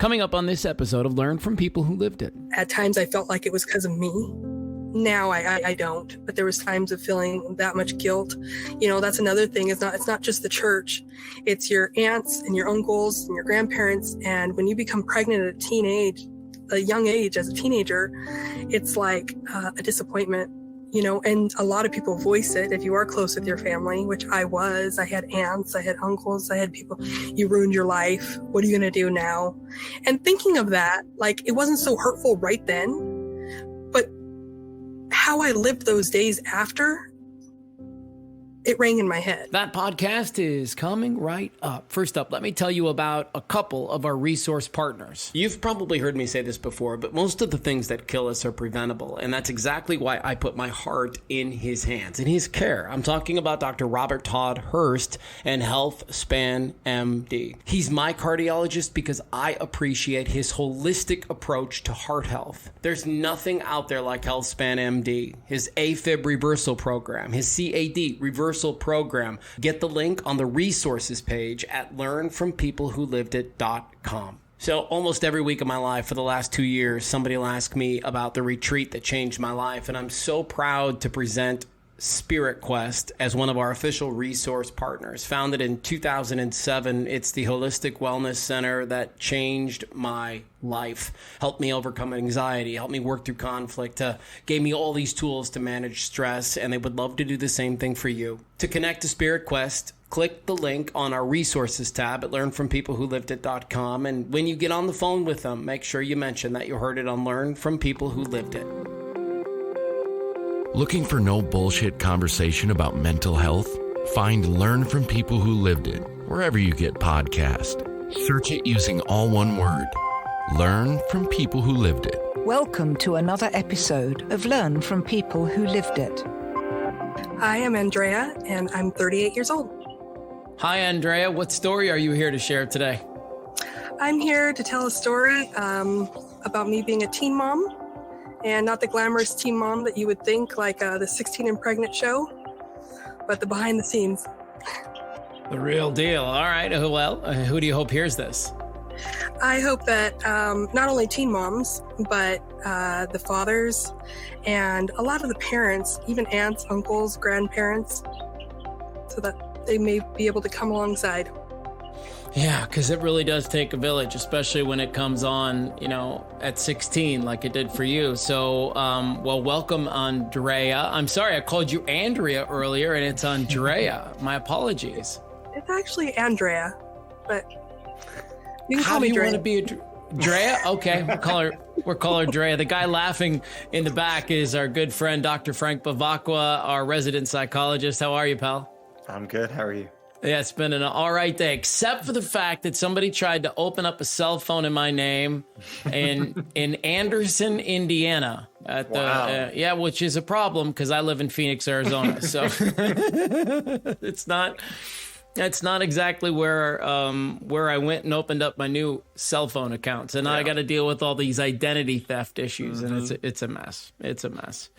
Coming up on this episode of Learn from People Who Lived It. At times I felt like it was because of me. Now I don't, but there was times of feeling that much guilt. You know, that's another thing. It's not just the church. It's your aunts and your uncles and your grandparents. And when you become pregnant at a young age as a teenager, it's like a disappointment. You know, and a lot of people voice it if you are close with your family, which I was. I had aunts, I had uncles, I had people, you ruined your life. What are you going to do now? And thinking of that, like, it wasn't so hurtful right then, but how I lived those days after, it rang in my head. That podcast is coming right up. First up, let me tell you about a couple of our resource partners. You've probably heard me say this before, but most of the things that kill us are preventable. And that's exactly why I put my heart in his hands, in his care. I'm talking about Dr. Robert Todd Hurst and HealthSpan MD. He's my cardiologist because I appreciate his holistic approach to heart health. There's nothing out there like HealthSpan MD. His AFib reversal program, his CAD reversal program. Get the link on the resources page at learnfrompeoplewholivedit.com. So almost every week of my life for the last 2 years, somebody will ask me about the retreat that changed my life. And I'm so proud to present Spirit Quest as one of our official resource partners. Founded in 2007, it's the holistic wellness center that changed my life, helped me overcome anxiety, helped me work through conflict, gave me all these tools to manage stress, and they would love to do the same thing for you. To connect to Spirit Quest, click the link on our resources tab at learnfrompeoplewholivedit.com, and when you get on the phone with them, make sure you mention that you heard it on Learn from People Who Lived It. Looking for no bullshit conversation about mental health? Find Learn from People Who Lived It wherever you get podcasts. Search it using all one word. Learn from People Who Lived It. Welcome to another episode of Learn from People Who Lived It. I am Andrea, and I'm 38 years old. Hi, Andrea. What story are you here to share today? I'm here to tell a story about me being a teen mom, and not the glamorous teen mom that you would think, like the 16 and Pregnant show, but the behind the scenes. The real deal. All right. Well, who do you hope hears this? I hope that not only teen moms, but the fathers and a lot of the parents, even aunts, uncles, grandparents, so that they may be able to come alongside. Yeah, because it really does take a village, especially when it comes on, you know, at 16, like it did for you. So, well, welcome, Andrea. I'm sorry, I called you Andrea earlier, and it's Andrea. My apologies. It's actually Andrea, but you can How call do me you Drea. want to be a Drea? Okay, we'll call her Drea. The guy laughing in the back is our good friend, Dr. Frank Bavacqua, our resident psychologist. How are you, pal? I'm good. How are you? Yeah, it's been an all right day, except for the fact that somebody tried to open up a cell phone in my name in Anderson, Indiana. At the which is a problem because I live in Phoenix, Arizona. So it's not exactly where I went and opened up my new cell phone account. So now I got to deal with all these identity theft issues, and it's a mess. It's a mess.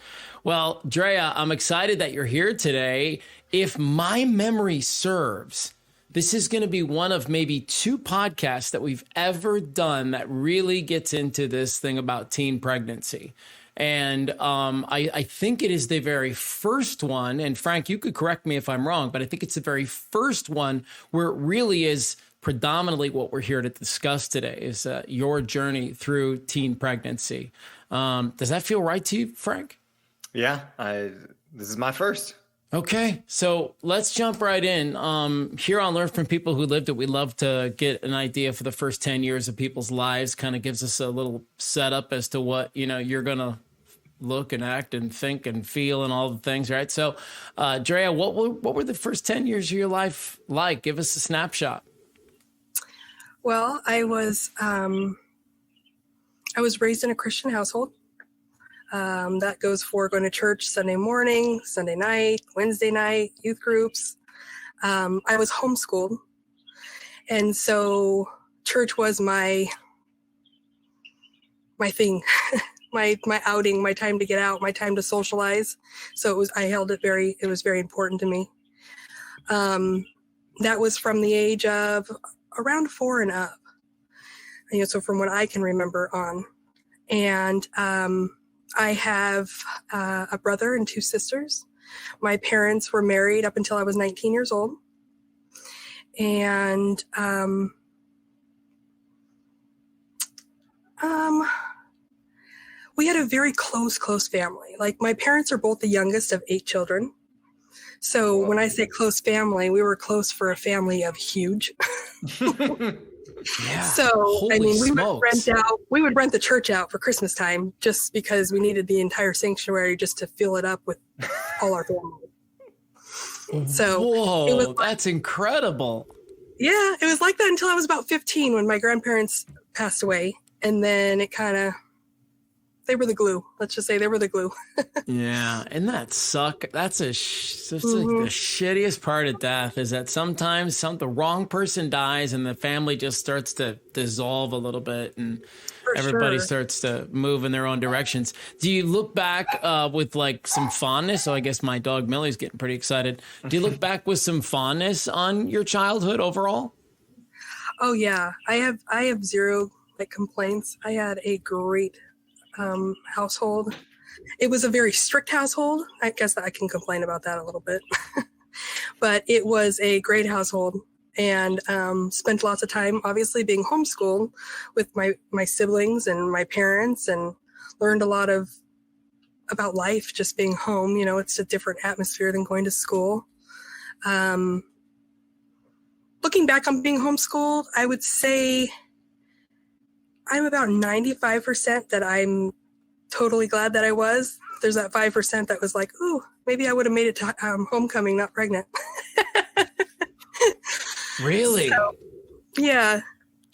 Well, Drea, I'm excited that you're here today. If my memory serves, this is going to be one of maybe 2 podcasts that we've ever done that really gets into this thing about teen pregnancy. And I think it is the very first one, and Frank, you could correct me if I'm wrong, but I think it's the very first one where it really is predominantly what we're here to discuss today is your journey through teen pregnancy. Does that feel right to you, Frank? Yeah, this is my first. Okay, so let's jump right in. Here on Learn from People Who Lived It, we love to get an idea for the first 10 years of people's lives. Kind of gives us a little setup as to what, you know, you're going to look and act and think and feel and all the things, right? So, Drea, what were the first 10 years of your life like? Give us a snapshot. Well, I was raised in a Christian household. That goes for going to church Sunday morning, Sunday night, Wednesday night, youth groups. I was homeschooled. And so church was my thing, my outing, my time to get out, my time to socialize. So it was very important to me. That was from the age of around 4 and up. so from what I can remember on. And I have a brother and 2 sisters. My parents were married up until I was 19 years old. And we had a very close family. Like, my parents are both the youngest of 8 children. So when I say close family, we were close for a family of huge. Yeah. So, Holy I mean, smokes. we would rent the church out for Christmas time just because we needed the entire sanctuary just to fill it up with all our family. So Whoa, it was that's incredible. Yeah, it was like that until I was about 15 when my grandparents passed away. And then it they were the glue. Let's just say they were the glue. Yeah, and that suck. That's the shittiest part of death is that sometimes the wrong person dies and the family just starts to dissolve a little bit and everybody starts to move in their own directions. Do you look back with like some fondness? So I guess my dog Millie's getting pretty excited. Do you look back with some fondness on your childhood overall? Oh yeah, I have zero complaints. I had a great household. It was a very strict household. I guess that I can complain about that a little bit, but it was a great household, and spent lots of time obviously being homeschooled with my siblings and my parents, and learned a lot about life just being home. It's a different atmosphere than going to school. Looking back on being homeschooled, I would say I'm about 95% that I'm totally glad that I was. There's that 5% that was like, ooh, maybe I would have made it to homecoming, not pregnant. Really? So, yeah.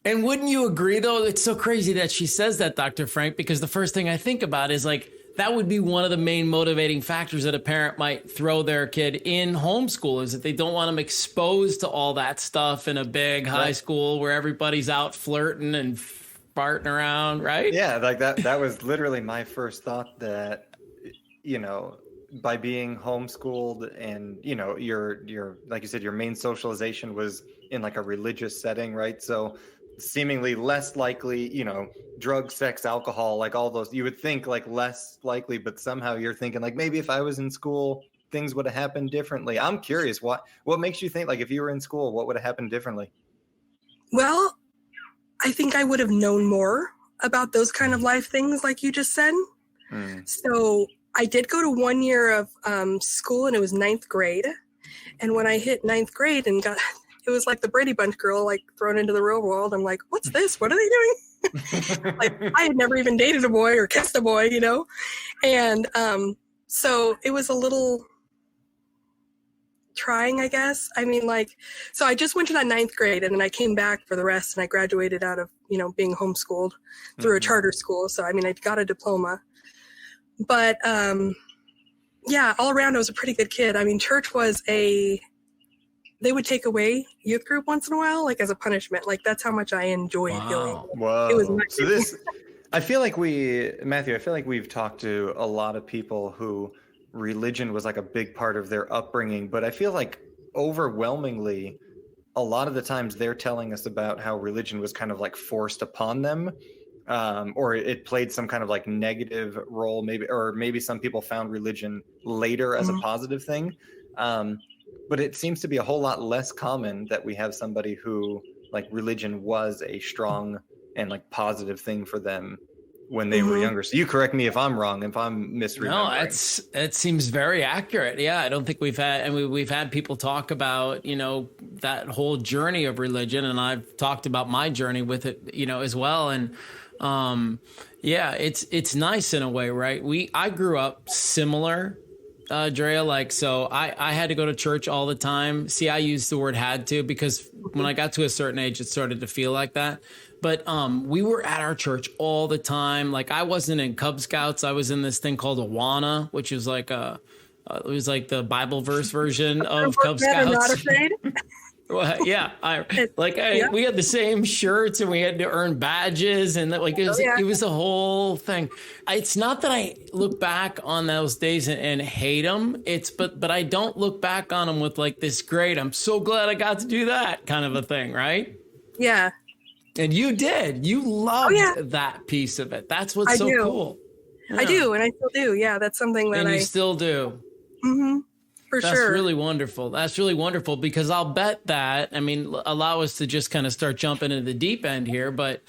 And wouldn't you agree, though? It's so crazy that she says that, Dr. Frank, because the first thing I think about is like, that would be one of the main motivating factors that a parent might throw their kid in homeschool, is that they don't want them exposed to all that stuff in a big high school where everybody's out flirting and farting around, right? Yeah, like that was literally my first thought, that, by being homeschooled and, your like you said, your main socialization was in like a religious setting, right? So seemingly less likely, drugs, sex, alcohol, like all those, you would think like less likely, but somehow you're thinking like, maybe if I was in school, things would have happened differently. I'm curious, what makes you think like if you were in school, what would have happened differently? Well, I think I would have known more about those kind of life things like you just said. So I did go to 1 year of school, and it was 9th grade. And when I hit 9th grade and it was like the Brady Bunch girl, like thrown into the real world. I'm like, what's this? What are they doing? Like, I had never even dated a boy or kissed a boy, And so it was a little trying, I guess. I mean, so I just went to that 9th grade, and then I came back for the rest, and I graduated out of, being homeschooled through a charter school. So, I mean, I got a diploma. But, yeah, all around I was a pretty good kid. I mean, church was they would take away youth group once in a while, like as a punishment. Like, that's how much I enjoyed doing it. Whoa. It was So I feel like we've talked to a lot of people who religion was like a big part of their upbringing, but I feel like overwhelmingly a lot of the times they're telling us about how religion was kind of like forced upon them, or it played some kind of like negative role, maybe some people found religion later as a positive thing. But it seems to be a whole lot less common that we have somebody who like religion was a strong and like positive thing for them when they were younger. So you correct me if I'm wrong, if I'm misremembering. No, it seems very accurate. Yeah, I don't think we've had people talk about, that whole journey of religion, and I've talked about my journey with it, as well. And yeah, it's nice in a way, right? I grew up similar, Drea, so I had to go to church all the time. See, I use the word had to because when I got to a certain age, it started to feel like that. But we were at our church all the time. Like, I wasn't in Cub Scouts. I was in this thing called Awana, which is like it was like the Bible verse version of Cub Scouts. Not afraid. Well, yeah, we had the same shirts, and we had to earn badges, and it was the whole thing. It's not that I look back on those days and hate them. But I don't look back on them with like this great, I'm so glad I got to do that kind of a thing, right? Yeah. And you did. You loved that piece of it. That's what's so cool. Yeah. I do, and I still do. Yeah, that's something that you still do. Mm-hmm. For sure. That's really wonderful. That's really wonderful, because I'll bet that, I mean, allow us to just kind of start jumping into the deep end here, but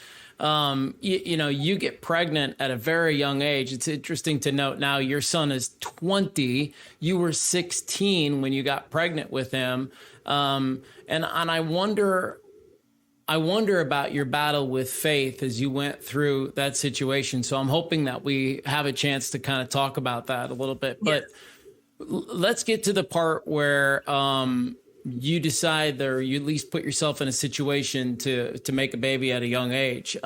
you get pregnant at a very young age. It's interesting to note now your son is 20. You were 16 when you got pregnant with him. And I wonder about your battle with faith as you went through that situation. So I'm hoping that we have a chance to kind of talk about that a little bit. But let's get to the part where you decide, or you at least put yourself in a situation to make a baby at a young age.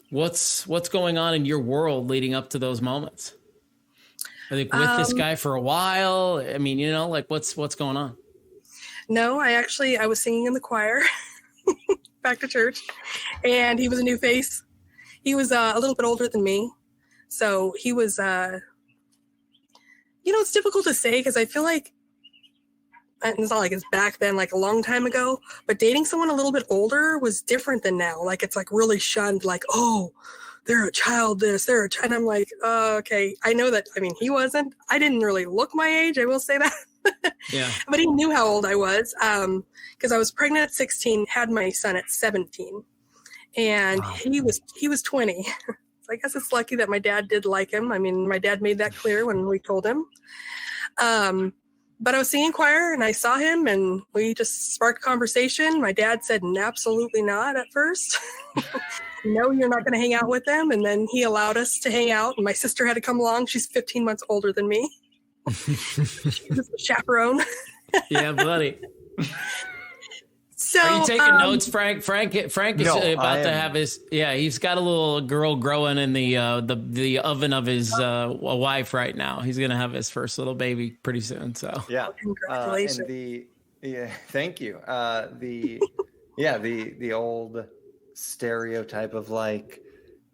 What's going on in your world leading up to those moments? I think with this guy for a while. I mean, what's going on? No, I was singing in the choir back to church, and he was a new face. He was a little bit older than me. So he was, it's difficult to say, because I feel like, it's not like it's back then, like a long time ago, but dating someone a little bit older was different than now. Like, it's like really shunned, like, oh, they're a child, and I'm like, oh, okay. I know that, I mean, he wasn't. I didn't really look my age, I will say that. Yeah. But he knew how old I was, because I was pregnant at 16, had my son at 17, and he was 20. So I guess it's lucky that my dad did like him. I mean, my dad made that clear when we told him. But I was singing choir, and I saw him, and we just sparked conversation. My dad said, absolutely not at first. No, you're not going to hang out with them. And then he allowed us to hang out, and my sister had to come along. She's 15 months older than me. She was the chaperone. Yeah, buddy. So, are you taking notes, Frank? Frank is about to have his. Yeah, he's got a little girl growing in the oven of his wife right now. He's gonna have his first little baby pretty soon. So yeah, congratulations. Thank you. The old stereotype of like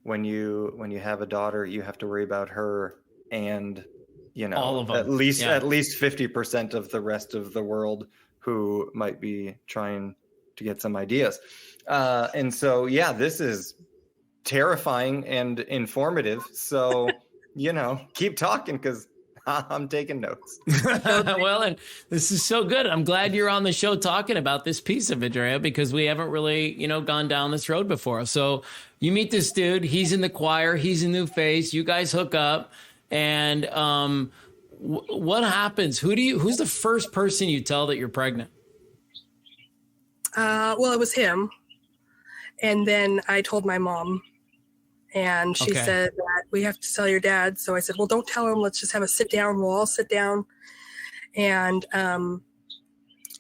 when you have a daughter, you have to worry about her and all of them. at least 50% of the rest of the world who might be trying to get some ideas. And so, this is terrifying and informative. So, keep talking, because I'm taking notes. Well, and this is so good. I'm glad you're on the show talking about this piece of Andrea, because we haven't really, gone down this road before. So you meet this dude, he's in the choir, he's a new face, you guys hook up, and what happens? Who's the first person you tell that you're pregnant? Well, it was him. And then I told my mom, and she said that we have to tell your dad. So I said, well, don't tell him. Let's just have a sit down. We'll all sit down. And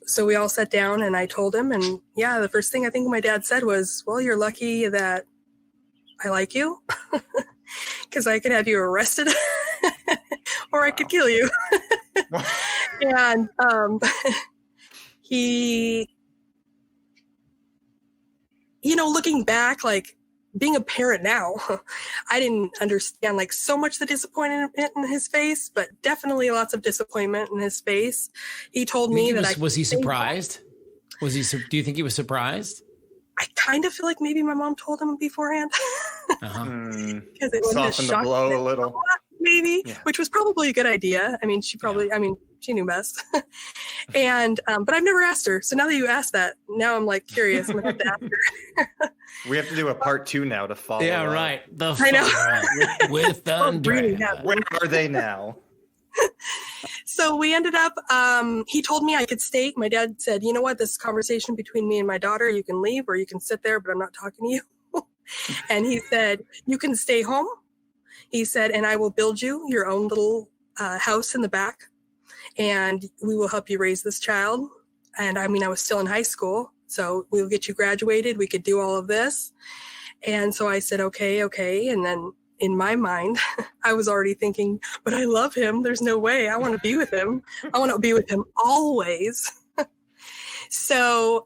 so we all sat down, and I told him. And the first thing I think my dad said was, well, you're lucky that I like you, because I could have you arrested or I could kill you. And he, looking back, like being a parent now, I didn't understand like so much the disappointment in his face, but definitely lots of disappointment in his face. He told me that was he surprised? Do you think he was surprised? I kind of feel like maybe my mom told him beforehand. Because it was soften the blow a little. Maybe, which was probably a good idea. I mean, she knew best. And, but I've never asked her. So now that you asked that, now I'm like curious. I'm going to have to ask her. We have to do a part 2 now to follow. Yeah, right. I know. With Andrea. Where are they now? So we ended up, he told me I could stay. My dad said, you know what, this conversation between me and my daughter, you can leave or you can sit there, but I'm not talking to you. And he said, you can stay home. He said, and I will build you your own little house in the back, and we will help you raise this child. And I mean, I was still in high school, so we'll get you graduated. We could do all of this. And so I said, okay. And then in my mind, I was already thinking, but I love him. There's no way. I want to be with him. I want to be with him always. So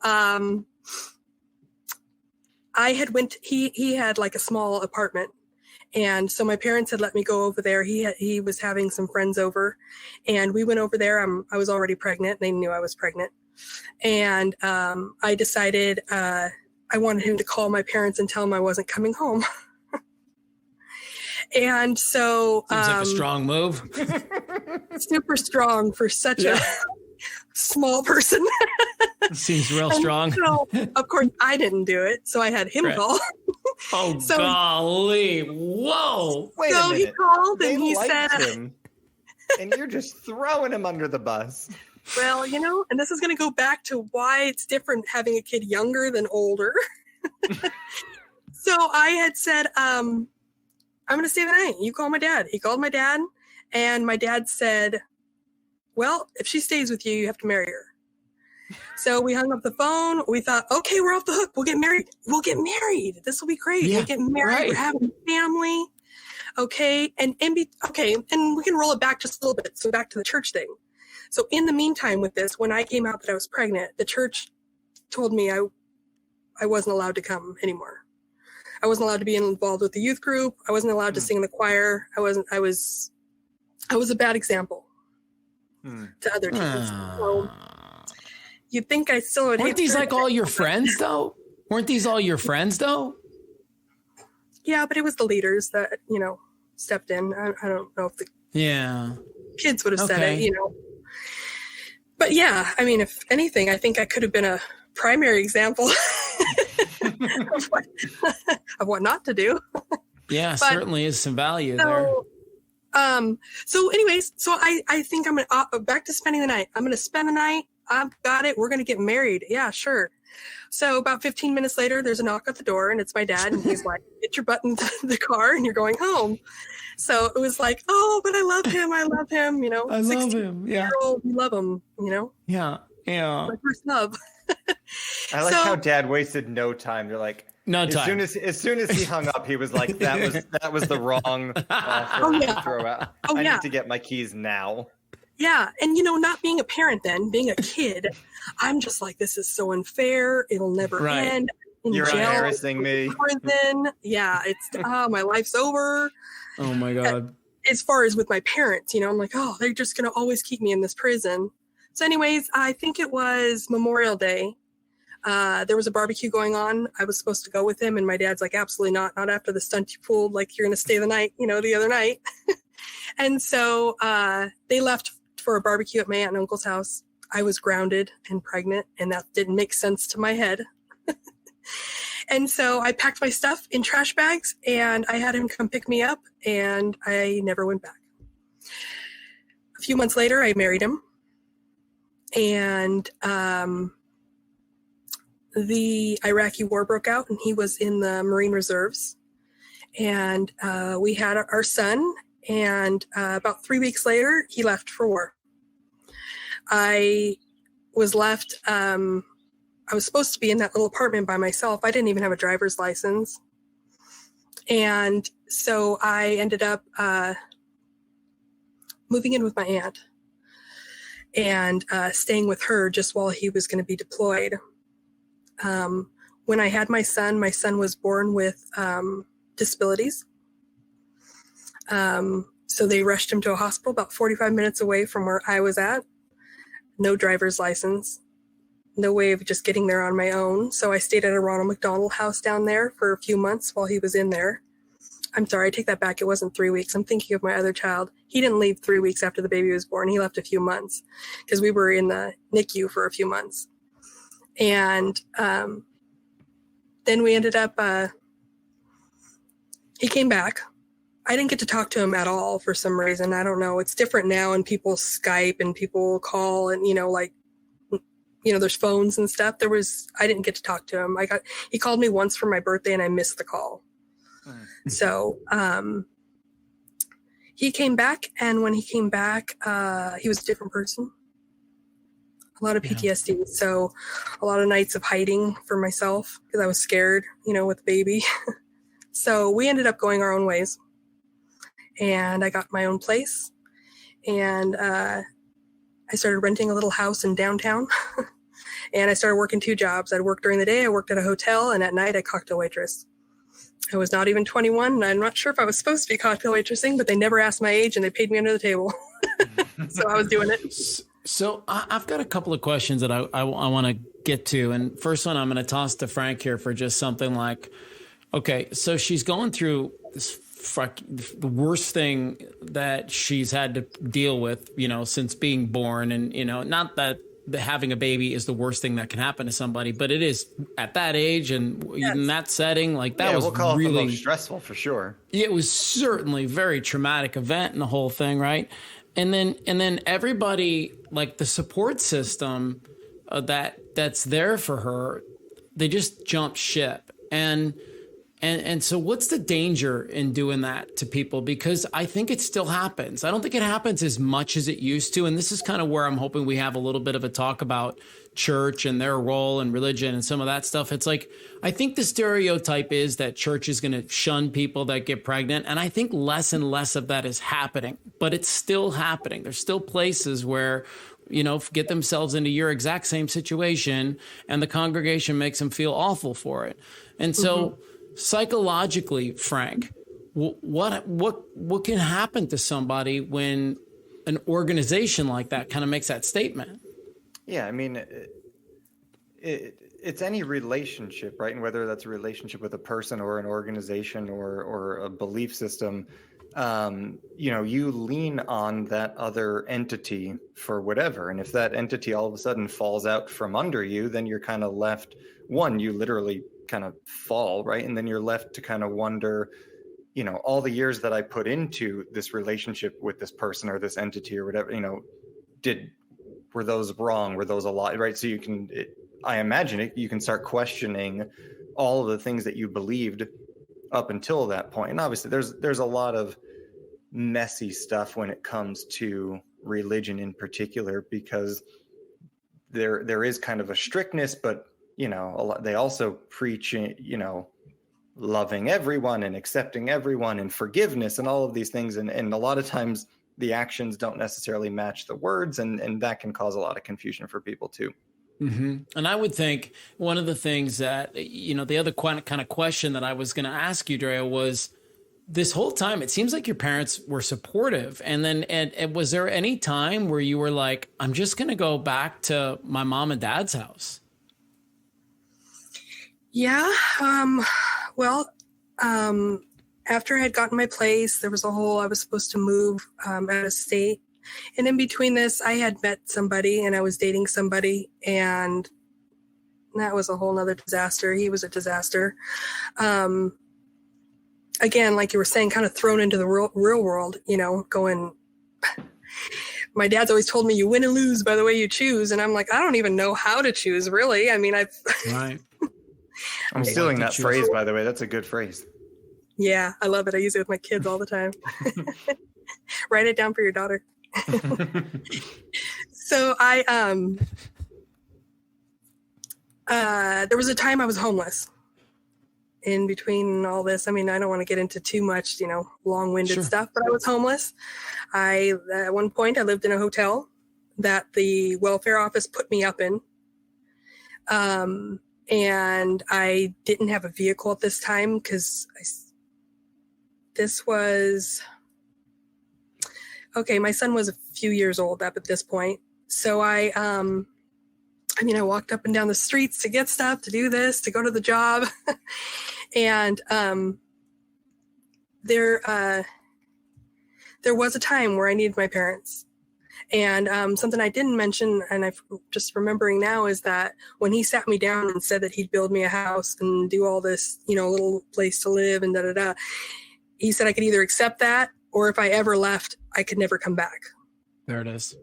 he had like a small apartment. And so my parents had let me go over there. He was having some friends over, and we went over there. I was already pregnant. They knew I was pregnant. And I decided I wanted him to call my parents and tell them I wasn't coming home. And so seems like a strong move. Super strong for such a small person. Seems real strong. So, of course, I didn't do it, so I had him call. Oh, so, golly. Whoa. Wait a minute. He called and they he liked said, him, and you're just throwing him under the bus. well, and this is going to go back to why it's different having a kid younger than older. So I had said, I'm going to stay the night. You call my dad. He called my dad, and my dad said, well, if she stays with you, you have to marry her. So we hung up the phone. We thought, okay, we're off the hook. We'll get married. This will be great. Yeah, we'll get married. right. We're having a family. Okay. And we can roll it back just a little bit. So back to the church thing. So in the meantime with this, when I came out that I was pregnant, the church told me I wasn't allowed to come anymore. I wasn't allowed to be involved with the youth group. I wasn't allowed to sing in the choir. I was a bad example to other teens. So you'd think I still would. Weren't these like all your friends though? Yeah, but it was the leaders that, stepped in. I don't know if the kids would have said it, But yeah, I mean, if anything, I think I could have been a primary example of what not to do. Yeah, but, certainly is some value there. So anyways, so I think I'm going to back to spending the night. I'm going to spend the night. I've got it. We're going to get married. Yeah, sure. So about 15 minutes later, there's a knock at the door, and it's my dad, and he's like, get your butt into the car, and you're going home. So it was like, oh, but I love him. I love him. I love him. Yeah. We love him, Yeah. My first love. I like how Dad wasted no time. They're like, no time. As soon as he hung up, he was like, that was the wrong offer to throw out. I need to get my keys now. Yeah. And, not being a parent then, being a kid, I'm just like, this is so unfair. It'll never end. You're jail, embarrassing me. Prison. Yeah. It's, my life's over. Oh, my God. As far as with my parents, I'm like, oh, they're just going to always keep me in this prison. So anyways, I think it was Memorial Day. There was a barbecue going on. I was supposed to go with him, and my dad's like, absolutely not after the stunt you pulled. Like, you're going to stay the night, the other night. And so they left for a barbecue at my aunt and uncle's house. I was grounded and pregnant, and that didn't make sense to my head. And so I packed my stuff in trash bags, and I had him come pick me up, and I never went back. A few months later, I married him. And the Iraqi war broke out, and he was in the Marine Reserves. And we had our son, and about 3 weeks later, he left for war. I was left, I was supposed to be in that little apartment by myself. I didn't even have a driver's license. And so I ended up moving in with my aunt and staying with her just while he was going to be deployed. When I had my son was born with disabilities. So they rushed him to a hospital about 45 minutes away from where I was at. No driver's license, no way of just getting there on my own. So I stayed at a Ronald McDonald house down there for a few months while he was in there. I'm sorry, I take that back. It wasn't 3 weeks. I'm thinking of my other child. He didn't leave 3 weeks after the baby was born. He left a few months because we were in the NICU for a few months. And then we ended up, he came back. I didn't get to talk to him at all for some reason. I don't know. It's different now, and people Skype and people call, and there's phones and stuff. I didn't get to talk to him. He called me once for my birthday, and I missed the call. So he came back, and when he came back, he was a different person. A lot of PTSD. So a lot of nights of hiding for myself because I was scared, with the baby. So we ended up going our own ways. And I got my own place, and I started renting a little house in downtown, and I started working 2 jobs. I'd work during the day, I worked at a hotel, and at night I cocktail waitress. I was not even 21, and I'm not sure if I was supposed to be cocktail waitressing, but they never asked my age, and they paid me under the table. So I was doing it. So I've got a couple of questions that I want to get to. And first one, I'm going to toss to Frank here for just something like, okay, so she's going through this the worst thing that she's had to deal with, since being born. And, not that having a baby is the worst thing that can happen to somebody, but it is at that age and in that setting, like that was we'll call really it the most stressful for sure. It was certainly a very traumatic event and the whole thing. Right. And then everybody, like the support system that's there for her, they just jump ship. And so what's the danger in doing that to people? Because I think it still happens. I don't think it happens as much as it used to. And this is kind of where I'm hoping we have a little bit of a talk about church and their role and religion and some of that stuff. It's like, I think the stereotype is that church is going to shun people that get pregnant. And I think less and less of that is happening, but it's still happening. There's still places where, get themselves into your exact same situation and the congregation makes them feel awful for it. And so psychologically, Frank, what can happen to somebody when an organization like that kind of makes that statement? Yeah, I mean, it's any relationship, right? And whether that's a relationship with a person or an organization or a belief system, you lean on that other entity for whatever. And if that entity all of a sudden falls out from under you, then you're kind of left, you literally kind of fall, right? And then you're left to kind of wonder, all the years that I put into this relationship with this person or this entity or whatever, were those wrong? Were those a lot, right? So I imagine you can start questioning all of the things that you believed up until that point. And obviously there's a lot of messy stuff when it comes to religion in particular, because there is kind of a strictness, but they also preach, loving everyone and accepting everyone and forgiveness and all of these things. And a lot of times the actions don't necessarily match the words, and that can cause a lot of confusion for people too. Mm-hmm. And I would think one of the things that, the other kind of question that I was going to ask you, Drea, was this whole time, it seems like your parents were supportive. And then, and was there any time where you were like, I'm just going to go back to my mom and dad's house? Yeah. After I had gotten my place, there was I was supposed to move out of state. And in between this, I had met somebody and I was dating somebody, and that was a whole nother disaster. He was a disaster. Again, like you were saying, kind of thrown into the real world, going, my dad's always told me you win and lose by the way you choose. And I'm like, I don't even know how to choose, really. I mean, Right. I'm stealing that phrase, by the way. That's a good phrase. Yeah, I love it. I use it with my kids all the time. Write it down for your daughter. So there was a time I was homeless in between all this. I mean, I don't want to get into too much, long-winded stuff, but I was homeless. At one point I lived in a hotel that the welfare office put me up in. And I didn't have a vehicle at this time because my son was a few years old up at this point. So I walked up and down the streets to get stuff, to do this, to go to the job. And there was a time where I needed my parents. And something I didn't mention, and I'm just remembering now, is that when he sat me down and said that he'd build me a house and do all this, little place to live and da-da-da, he said I could either accept that, or if I ever left, I could never come back. There it is.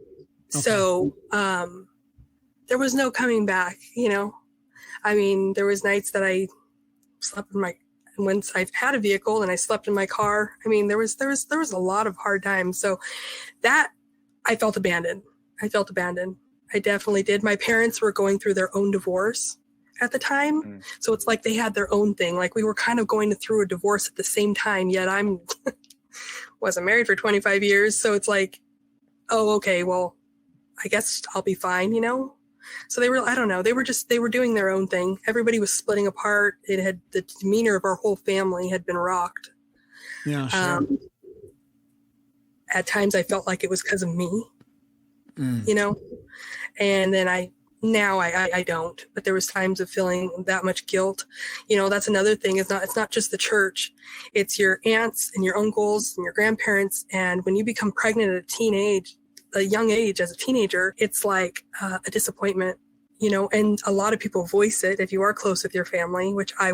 Okay. So there was no coming back, I mean, there was nights that I slept once I've had a vehicle and I slept in my car. I mean, there was a lot of hard times. So that, I felt abandoned. I definitely did. My parents were going through their own divorce at the time. Mm. So it's like they had their own thing. Like we were kind of going through a divorce at the same time, yet I'm wasn't married for 25 years. So it's like, oh, okay, well, I guess I'll be fine, So they were, I don't know, they were doing their own thing. Everybody was splitting apart. The demeanor of our whole family had been rocked. Yeah, sure. At times I felt like it was because of me. you know, and then now I don't, but there was times of feeling that much guilt. You know, that's another thing. It's not just the church, it's your aunts and your uncles and your grandparents. And when you become pregnant at a young age as a teenager, it's like a disappointment, you know, and a lot of people voice it. If you are close with your family, which I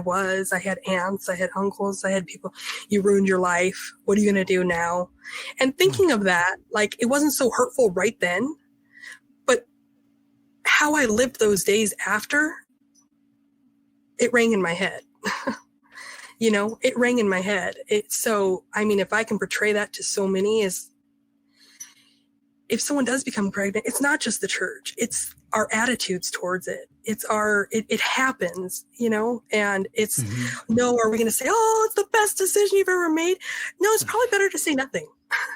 had aunts, I had uncles, I had people, you ruined your life. What are you going to do now? And thinking of that, like, it wasn't so hurtful right then, but how I lived those days after, it rang in my head. You know, it rang in my head. So, I mean, if I can portray that to so many, is if someone does become pregnant, it's not just the church, it's our attitudes towards it. It happens, you know, and it's no, are we going to say, oh, it's the best decision you've ever made? No, it's probably better to say nothing.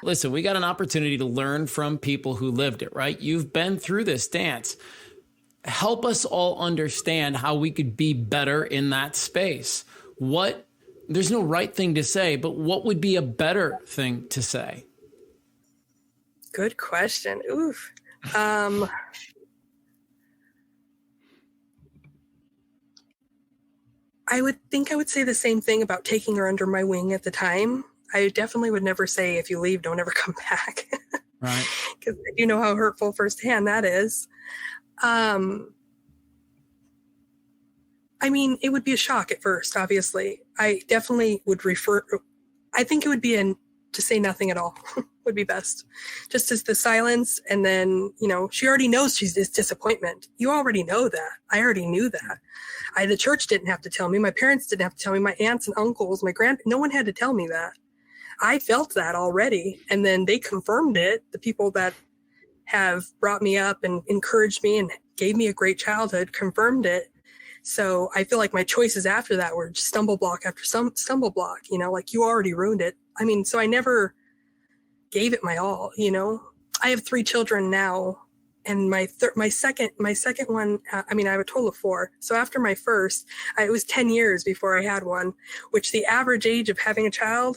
Listen, we got an opportunity to learn from people who lived it, right? You've been through this dance. Help us all understand how we could be better in that space. There's no right thing to say, but what would be a better thing to say? Good question. Oof. I would say the same thing about taking her under my wing at the time. I definitely would never say, if you leave, don't ever come back. Right. Because you know how hurtful firsthand that is. I mean, it would be a shock at first, obviously. I definitely would I think it would be to say nothing at all would be best. Just as the silence, and then, you know, she already knows she's this disappointment. You already know that. I already knew that. The church didn't have to tell me. My parents didn't have to tell me. My aunts and uncles, no one had to tell me that. I felt that already. And then they confirmed it. The people that have brought me up and encouraged me and gave me a great childhood confirmed it. So I feel like my choices after that were just stumble block after some stumble block, you know, like, you already ruined it. I mean, so I never gave it my all, you know. I have 3 children now, and my second one, I mean, I have a total of 4. So after my first, it was 10 years before I had one, which the average age of having a child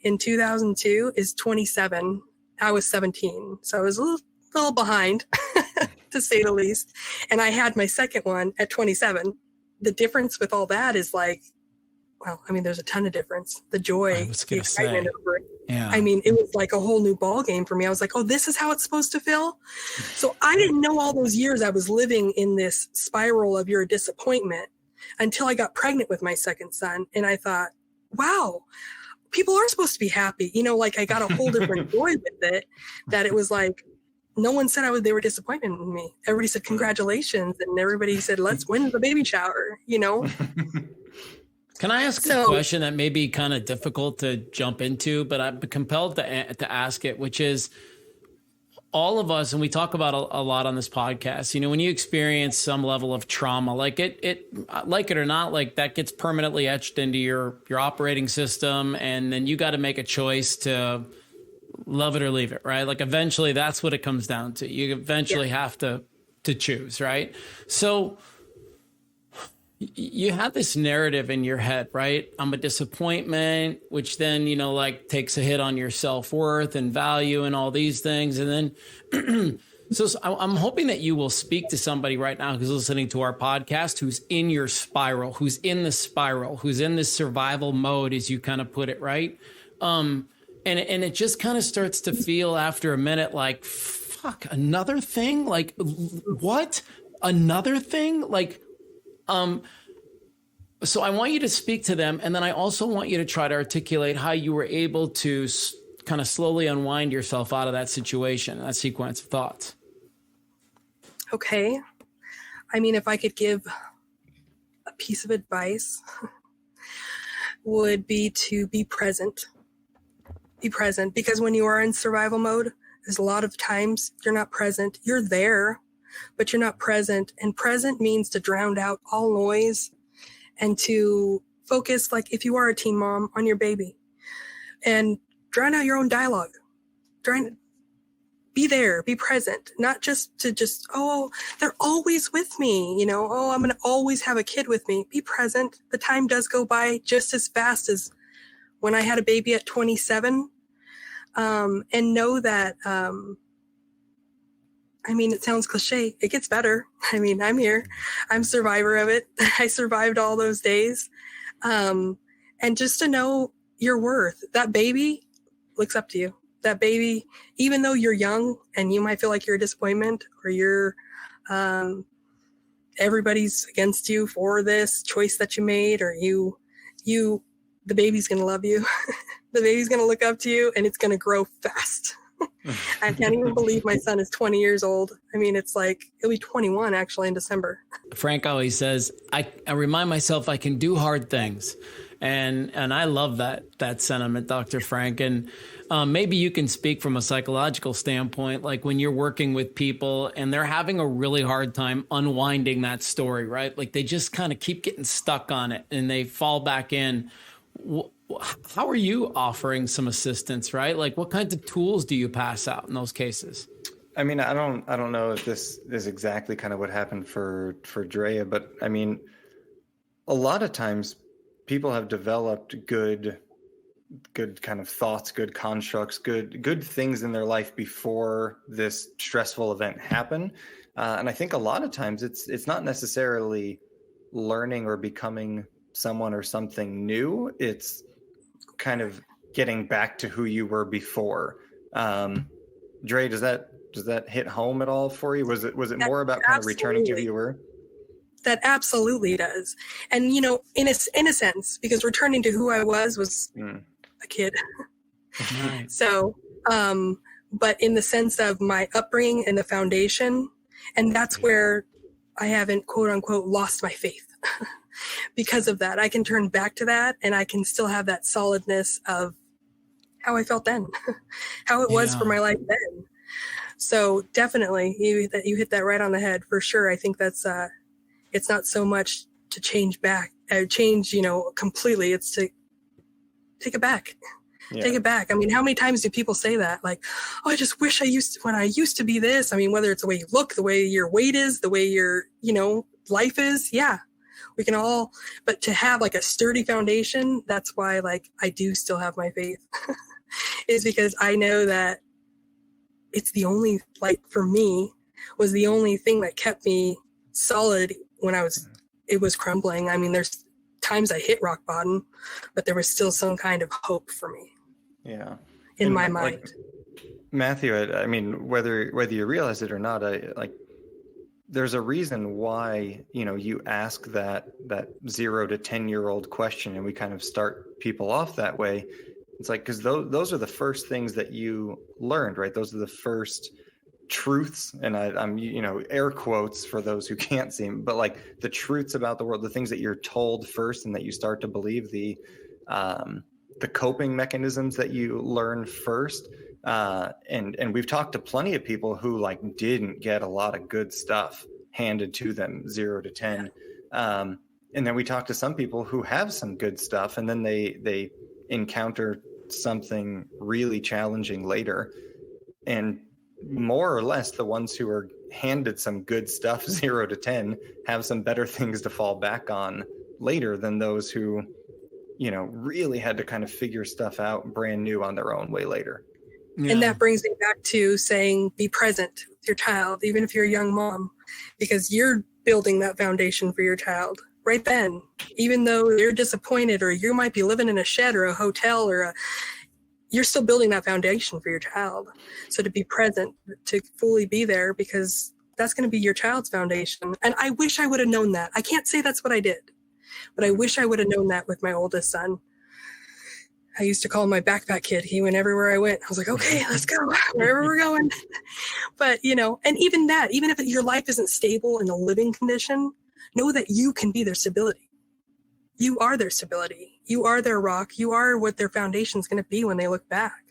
in 2002 is 27. I was 17. So I was a little behind, to say the least. And I had my second one at 27. The difference with all that is like, well, I mean, there's a ton of difference. The joy, the excitement over it. Yeah. I mean, it was like a whole new ball game for me. I was like, oh, this is how it's supposed to feel. So I didn't know all those years I was living in this spiral of your disappointment until I got pregnant with my second son. And I thought, wow, people are supposed to be happy. You know, like, I got a whole different joy with it, that it was like, no one said they were disappointed in me. Everybody said, congratulations. And everybody said, when's the baby shower? You know? Can I ask a question that may be kind of difficult to jump into, but I'm compelled to ask it, which is, all of us, and we talk about a lot on this podcast, you know, when you experience some level of trauma, like like it or not, like, that gets permanently etched into your operating system. And then you got to make a choice to love it or leave it, right? Like, eventually that's what it comes down to. You eventually have to choose, right? So you have this narrative in your head, right? I'm a disappointment, which then, you know, like, takes a hit on your self-worth and value and all these things. And then, so I'm hoping that you will speak to somebody right now who's listening to our podcast, who's in your spiral, who's in the spiral, who's in this survival mode, as you kind of put it, right? And it just kind of starts to feel after a minute like, fuck, another thing? Like, what? Another thing? Like, so I want you to speak to them. And then I also want you to try to articulate how you were able to kind of slowly unwind yourself out of that situation, that sequence of thoughts. Okay. I mean, if I could give a piece of advice, would be to be present. Be present, because when you are in survival mode, there's a lot of times you're not present. You're there, but you're not present. And present means to drown out all noise and to focus, like, if you are a teen mom, on your baby, and drown out your own dialogue. Be there, be present, not just to oh, they're always with me, you know, oh, I'm going to always have a kid with me. Be present. The time does go by just as fast as when I had a baby at 27, and know that I mean, it sounds cliche. It gets better. I mean, I'm here. I'm a survivor of it. I survived all those days. And just to know your worth, that baby looks up to you. That baby, even though you're young and you might feel like you're a disappointment or you're, everybody's against you for this choice that you made, or the baby's going to love you. The baby's going to look up to you, and it's going to grow fast. I can't even believe my son is 20 years old. I mean, it's like, he'll be 21 actually in December. Frank always says, I remind myself I can do hard things. And I love that sentiment, Dr. Frank. And maybe you can speak from a psychological standpoint, like when you're working with people and they're having a really hard time unwinding that story, right? Like they just kind of keep getting stuck on it and they fall back in. How are you offering some assistance, right? Like what kinds of tools do you pass out in those cases? I mean, I don't know if this is exactly kind of what happened for Drea, but I mean, a lot of times people have developed good kind of thoughts, good constructs, good things in their life before this stressful event happened. And I think a lot of times it's not necessarily learning or becoming someone or something new. It's kind of getting back to who you were before. Dre, does that hit home at all for you? Was it more about kind of returning to who you were? That absolutely does. And, you know, in a sense, because returning to who I was a kid. Right. So, but in the sense of my upbringing and the foundation, and that's where I haven't, quote unquote, lost my faith. Because of that, I can turn back to that and I can still have that solidness of how I felt then, how it was for my life then. So definitely you hit that right on the head for sure. I think that's, it's not so much to change, you know, completely. It's to take it back. Yeah. Take it back. I mean, how many times do people say that? Like, oh, I just wish when I used to be this. I mean, whether it's the way you look, the way your weight is, the way your, you know, life is. Yeah, we can all, but to have like a sturdy foundation, that's why like I do still have my faith is because I know that it's the only, like for me, was the only thing that kept me solid when it was crumbling. I mean, there's times I hit rock bottom, but there was still some kind of hope for me. Yeah. In my mind. Like, Matthew, I mean, whether you realize it or not, there's a reason why, you know, you ask that 0 to 10-year-old question and we kind of start people off that way. It's like, because those are the first things that you learned, right? Those are the first truths, and I'm you know, air quotes for those who can't see them, but like the truths about the world, the things that you're told first and that you start to believe, the coping mechanisms that you learn first. And we've talked to plenty of people who like didn't get a lot of good stuff handed to them 0 to 10. And then we talk to some people who have some good stuff and then they encounter something really challenging later. And more or less the ones who are handed some good stuff 0 to 10 have some better things to fall back on later than those who, you know, really had to kind of figure stuff out brand new on their own way later. Yeah. And that brings me back to saying, be present with your child, even if you're a young mom, because you're building that foundation for your child right then, even though you're disappointed or you might be living in a shed or a hotel or you're still building that foundation for your child. So to be present, to fully be there, because that's going to be your child's foundation. And I wish I would have known that. I can't say that's what I did, but I wish I would have known that with my oldest son. I used to call him my backpack kid. He went everywhere I went. I was like, okay, let's go wherever we're going. But, you know, and even that, even if your life isn't stable in a living condition, know that you can be their stability. You are their stability. You are their rock. You are what their foundation is going to be when they look back,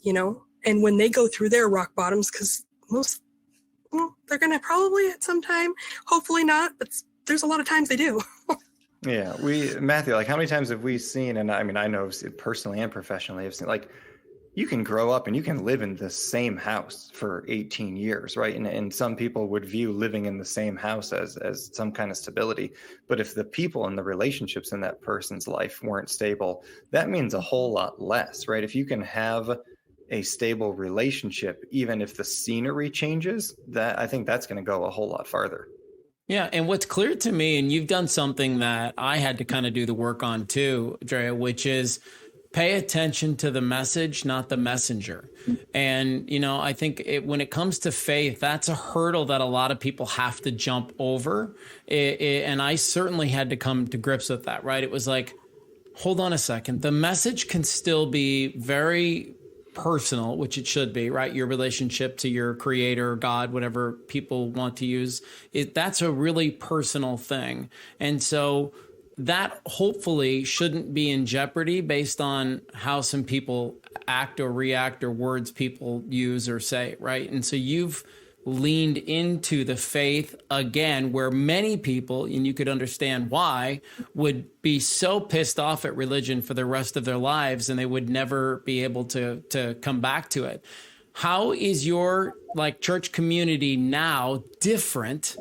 you know, and when they go through their rock bottoms, because they're going to probably at some time, hopefully not, but there's a lot of times they do. Yeah. Matthew, like how many times have we seen, and I mean, I know personally and professionally, I've seen like, you can grow up and you can live in the same house for 18 years, right? And some people would view living in the same house as some kind of stability. But if the people and the relationships in that person's life weren't stable, that means a whole lot less, right? If you can have a stable relationship, even if the scenery changes, that I think that's going to go a whole lot farther. Yeah. And what's clear to me, and you've done something that I had to kind of do the work on too, Andrea, which is pay attention to the message, not the messenger. And, I think when it comes to faith, that's a hurdle that a lot of people have to jump over. And I certainly had to come to grips with that, right? It was like, hold on a second. The message can still be very personal, which it should be, right? Your relationship to your creator, God, whatever people want to use, that's a really personal thing. And so that hopefully shouldn't be in jeopardy based on how some people act or react or words people use or say, right? And so you've leaned into the faith again, where many people, and you could understand why, would be so pissed off at religion for the rest of their lives and they would never be able to come back to it. How is your church community now different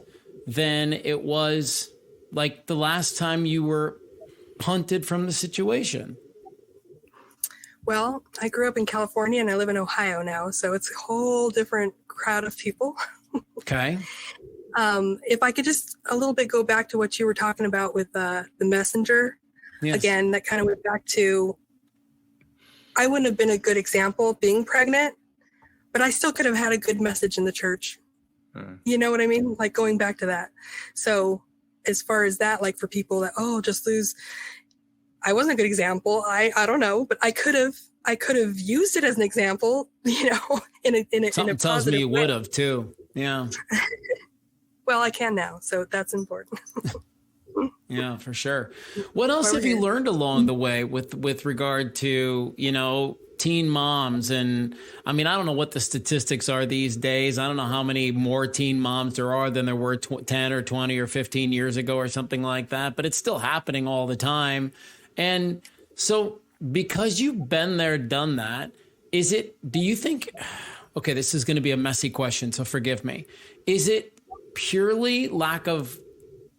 than it was like the last time you were punted from the situation? Well, I grew up in California and I live in Ohio now, so it's a whole different crowd of people. Okay. If I could just a little bit go back to what you were talking about with the messenger, Yes. Again, that kind of went back to, I wouldn't have been a good example being pregnant, but I still could have had a good message in the church. You know what I mean? Like going back to that. So as far as that, like for people that, just lose, I wasn't a good example. I don't know, but I could have used it as an example, in a Something tells me you would have too. Yeah. Well, I can now, so that's important. Yeah, for sure. What else have you learned along the way with regard to, teen moms? And I mean, I don't know what the statistics are these days. I don't know how many more teen moms there are than there were 10 or 20 or 15 years ago or something like that, but it's still happening all the time. And so because you've been there, done that, do you think, okay, this is going to be a messy question, so forgive me. Is it purely lack of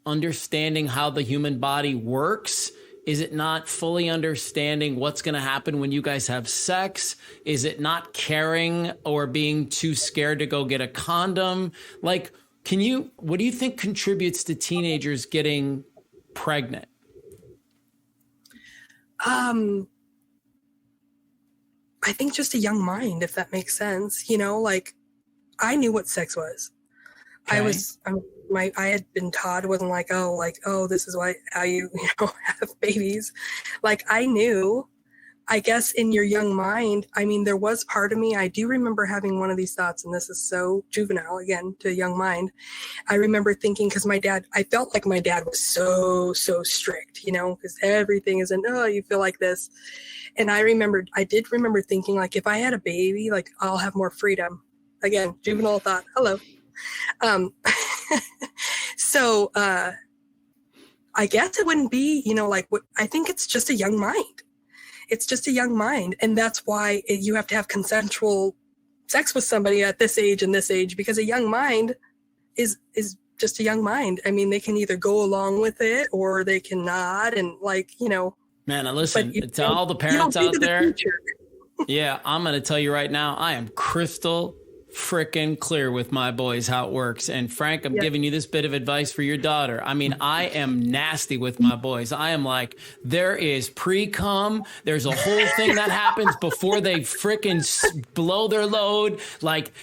understanding how the human body works? Is it not fully understanding what's going to happen when you guys have sex? Is it not caring or being too scared to go get a condom? What do you think contributes to teenagers getting pregnant? I think just a young mind, if that makes sense. I knew what sex was. Okay. I had been taught. It wasn't this is how you have babies. I knew, I guess in your young mind, I mean, there was part of me, I do remember having one of these thoughts, and this is so juvenile again to a young mind. I remember thinking, because I felt like my dad was so strict, because everything is you feel like this. And I did remember thinking, if I had a baby, I'll have more freedom. Again, juvenile thought, hello. So, I guess it wouldn't be, I think it's just a young mind. It's just a young mind. And that's why you have to have consensual sex with somebody at this age and this age, because a young mind is just a young mind. I mean, they can either go along with it or they cannot. And man, now listen, to all the parents out there. Yeah, I'm going to tell you right now, I am crystal freaking clear with my boys how it works. And Frank, I'm giving you this bit of advice for your daughter. I mean, I am nasty with my boys. I am like, there is pre-cum. There's a whole thing that happens before they freaking blow their load.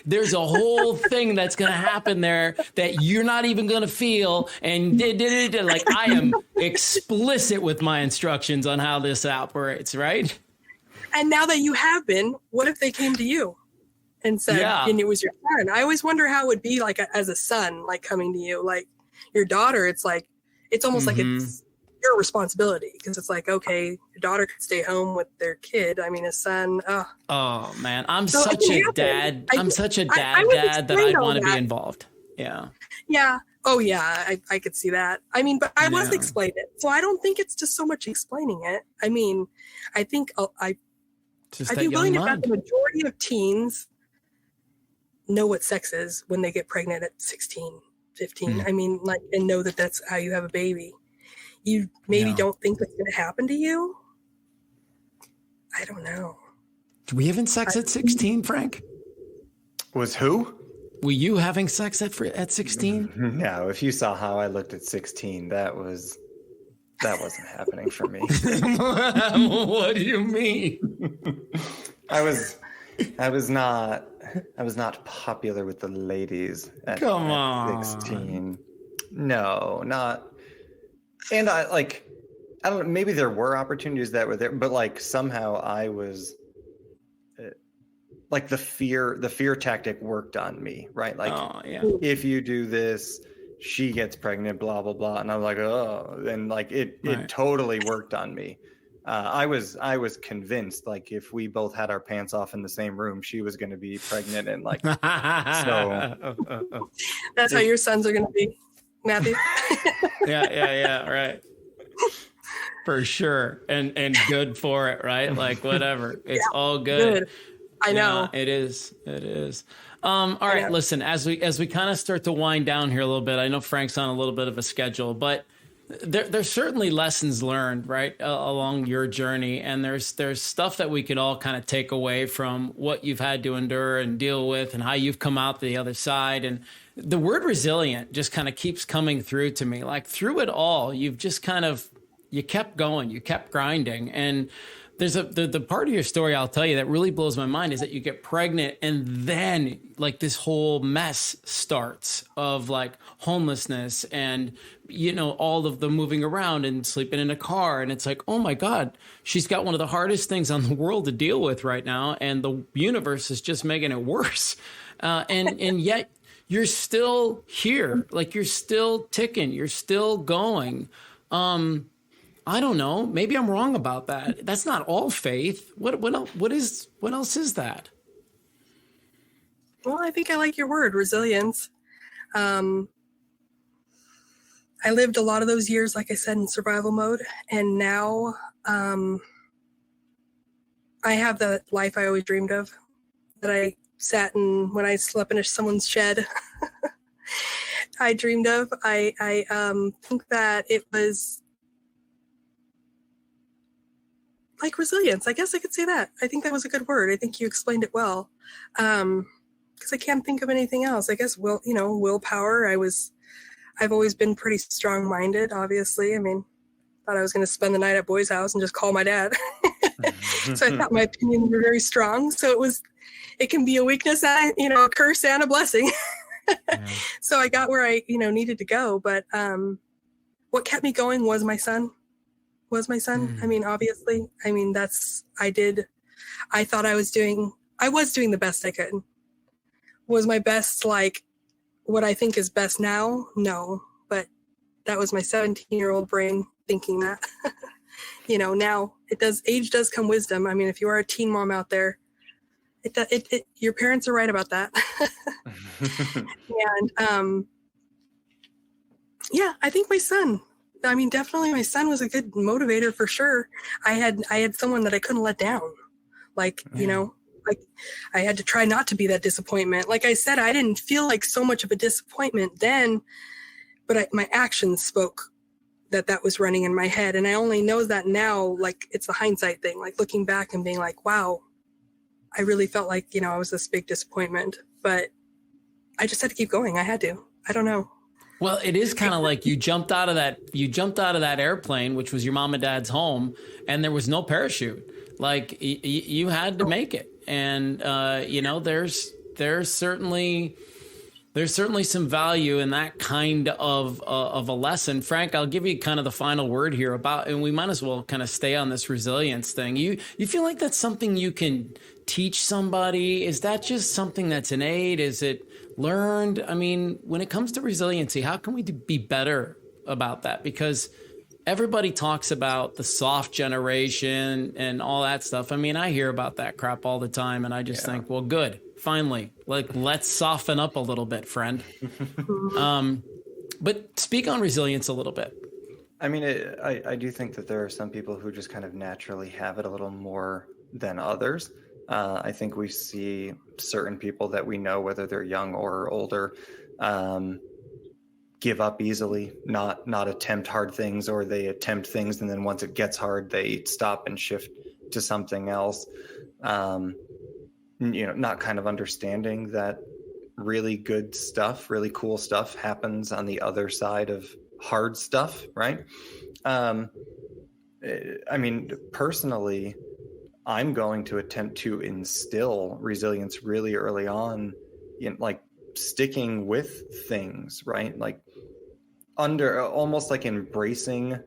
There's a whole thing that's going to happen there that you're not even going to feel. And I am explicit with my instructions on how this operates, right? And now that you have been, what if they came to you and said, and it was your son? I always wonder how it would be as a son, coming to you, your daughter. It's it's almost like it's your responsibility, because it's okay, your daughter could stay home with their kid. I mean, a son. Oh man, I'm such a dad. I'm such a dad that I want to be involved. Yeah. Yeah. Oh yeah. I could see that. I mean, but I was explained it. So I don't think it's just so much explaining it. I mean, I think I'd be willing to bet the majority of teens know what sex is when they get pregnant at 16, 15. I mean, and know that that's how you have a baby. You maybe don't think that's going to happen to you. I don't know. Were you having sex at 16, Frank? Was who? Were you having sex at 16? No, if you saw how I looked at 16, that wasn't happening for me. What do you mean? I was not popular with the ladies at 16. No, not. And I don't know, maybe there were opportunities that were there, but like somehow I was like the fear tactic worked on me, right? Like, if you do this, she gets pregnant, blah, blah, blah. And I'm like, oh, and like it totally worked on me. I was convinced, like, if we both had our pants off in the same room, she was going to be pregnant. And like, so that's how your sons are going to be, Matthew. Yeah. Right. For sure. And good for it. Right. Like whatever. It's all good. I know. Yeah, it is. All right. Listen, as we kind of start to wind down here a little bit, I know Frank's on a little bit of a schedule, but there's certainly lessons learned, right, along your journey. And there's stuff that we could all kind of take away from what you've had to endure and deal with and how you've come out the other side. And the word resilient just kind of keeps coming through to me. Like through it all, you've just you kept going, you kept grinding. And there's the part of your story I'll tell you that really blows my mind is that you get pregnant and then like this whole mess starts of like homelessness and, all of the moving around and sleeping in a car. And it's like, oh my God, she's got one of the hardest things on the world to deal with right now. And the universe is just making it worse. And yet you're still here. Like you're still ticking. You're still going. I don't know. Maybe I'm wrong about that. That's not all faith. What else is that? Well, I think I like your word, resilience. I lived a lot of those years, like I said, in survival mode. And now I have the life I always dreamed of, that I sat in when I slept in someone's shed. I dreamed of. I think that it was like resilience. I guess I could say that. I think that was a good word. I think you explained it well. Because I can't think of anything else. I guess willpower. I've always been pretty strong-minded, obviously. I mean, thought I was going to spend the night at boy's house and just call my dad. So I thought my opinions were very strong. So it can be a weakness and, a curse and a blessing. Yeah. So I got where I, needed to go. But what kept me going was my son. I mean, obviously, I thought I was doing the best I could. Was my best like what I think is best now? No, but that was my 17-year-old brain thinking that. Now age does come wisdom. I mean, if you are a teen mom out there, your parents are right about that. And I think my son. I mean, definitely my son was a good motivator for sure. I had someone that I couldn't let down. Like, like I had to try not to be that disappointment. Like I said, I didn't feel like so much of a disappointment then, but my actions spoke that was running in my head. And I only know that now, like it's the hindsight thing, like looking back and being like, wow, I really felt like, I was this big disappointment, but I just had to keep going. I had to. I don't know. Well, it is kind of like you jumped out of that airplane, which was your mom and dad's home, and there was no parachute. Like you had to make it. And, there's certainly some value in that kind of a lesson. Frank, I'll give you kind of the final word here and we might as well kind of stay on this resilience thing. You feel like that's something you can teach somebody? Is that just something that's innate? Is it learned? I mean, when it comes to resiliency, how can we be better about that? Because everybody talks about the soft generation and all that stuff. I mean, I hear about that crap all the time, and I just think, well, good. Finally, let's soften up a little bit, friend. But speak on resilience a little bit. I mean, I do think that there are some people who just kind of naturally have it a little more than others. I think we see certain people that we know, whether they're young or older, give up easily, not attempt hard things, or they attempt things and then once it gets hard, they stop and shift to something else. Not kind of understanding that really good stuff, really cool stuff happens on the other side of hard stuff, right? Personally, I'm going to attempt to instill resilience really early on in like sticking with things, right? Like almost like embracing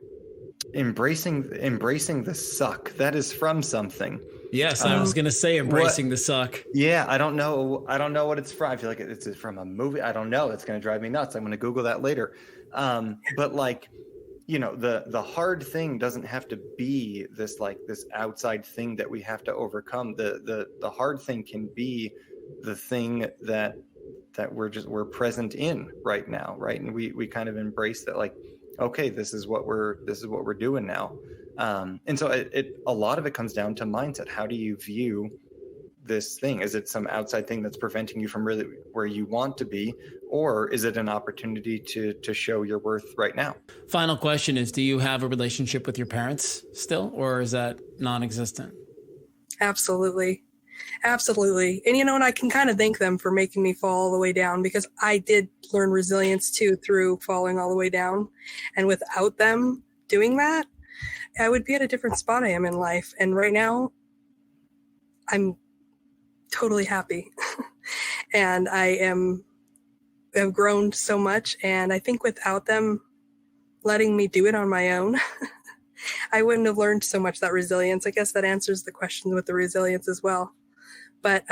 the suck that is from something. Yes, I was going to say embracing the suck. Yeah, I don't know what it's from. I feel like it's from a movie. I don't know. It's going to drive me nuts. I'm going to Google that later. But like, the hard thing doesn't have to be this outside thing that we have to overcome. The hard thing can be the thing that we're present in right now, right? And we kind of embrace that, like, okay, this is what we're doing now. And so a lot of it comes down to mindset. How do you view this thing? Is it some outside thing that's preventing you from really where you want to be, or is it an opportunity to show your worth right now? Final question is, do you have a relationship with your parents still, or is that non-existent? Absolutely. Absolutely. And, and I can kind of thank them for making me fall all the way down, because I did learn resilience too through falling all the way down. And without them doing that, I would be at a different spot I am in life. And right now, I'm totally happy. And have grown so much. And I think without them letting me do it on my own, I wouldn't have learned so much that resilience. I guess that answers the question with the resilience as well. But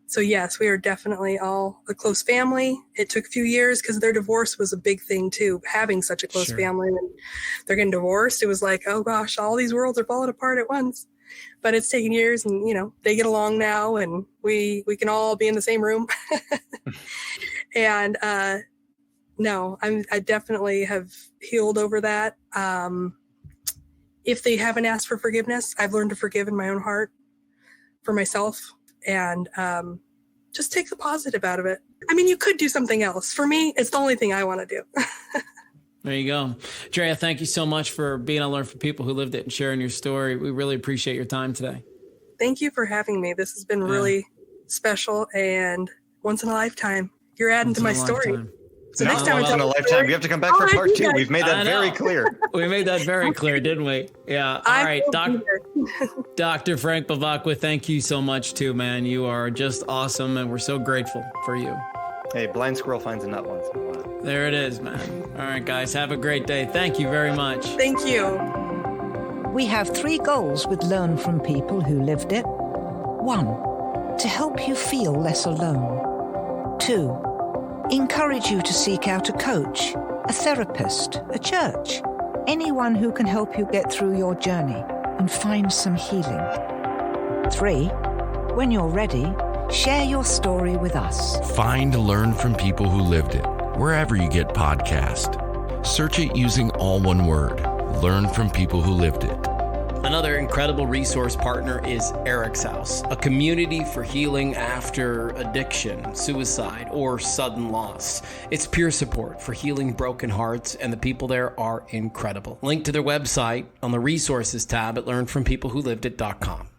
so yes, we are definitely all a close family. It took a few years because their divorce was a big thing too, having such a close family. And they're getting divorced. It was like, oh gosh, all these worlds are falling apart at once. But it's taken years, and they get along now, and we can all be in the same room. And no, I definitely have healed over that. If they haven't asked for forgiveness, I've learned to forgive in my own heart for myself, and just take the positive out of it. I mean, you could do something else. For me, it's the only thing I want to do. There you go. Andrea, thank you so much for being on Learn from People Who Lived It and sharing your story. We really appreciate your time today. Thank you for having me. This has been really special and once in a lifetime. You're adding to my story. So next time once in a lifetime. You have to come back for part 2. We've made that very clear. We made that very clear, didn't we? Yeah. All right. Dr. Frank Bavacqua, thank you so much too, man. You are just awesome, and we're so grateful for you. Hey, blind squirrel finds a nut once in a while. There it is, man. All right, guys. Have a great day. Thank you very much. Thank you. We have 3 goals with Learn from People Who Lived It. 1, to help you feel less alone. 2, encourage you to seek out a coach, a therapist, a church, anyone who can help you get through your journey and find some healing. 3, when you're ready, share your story with us. Find Learn from People Who Lived It wherever you get podcasts. Search it using all one word. Learn from People Who Lived It. Another incredible resource partner is Eric's House, a community for healing after addiction, suicide, or sudden loss. It's peer support for healing broken hearts, and the people there are incredible. Link to their website on the resources tab at learnfrompeoplewholivedit.com.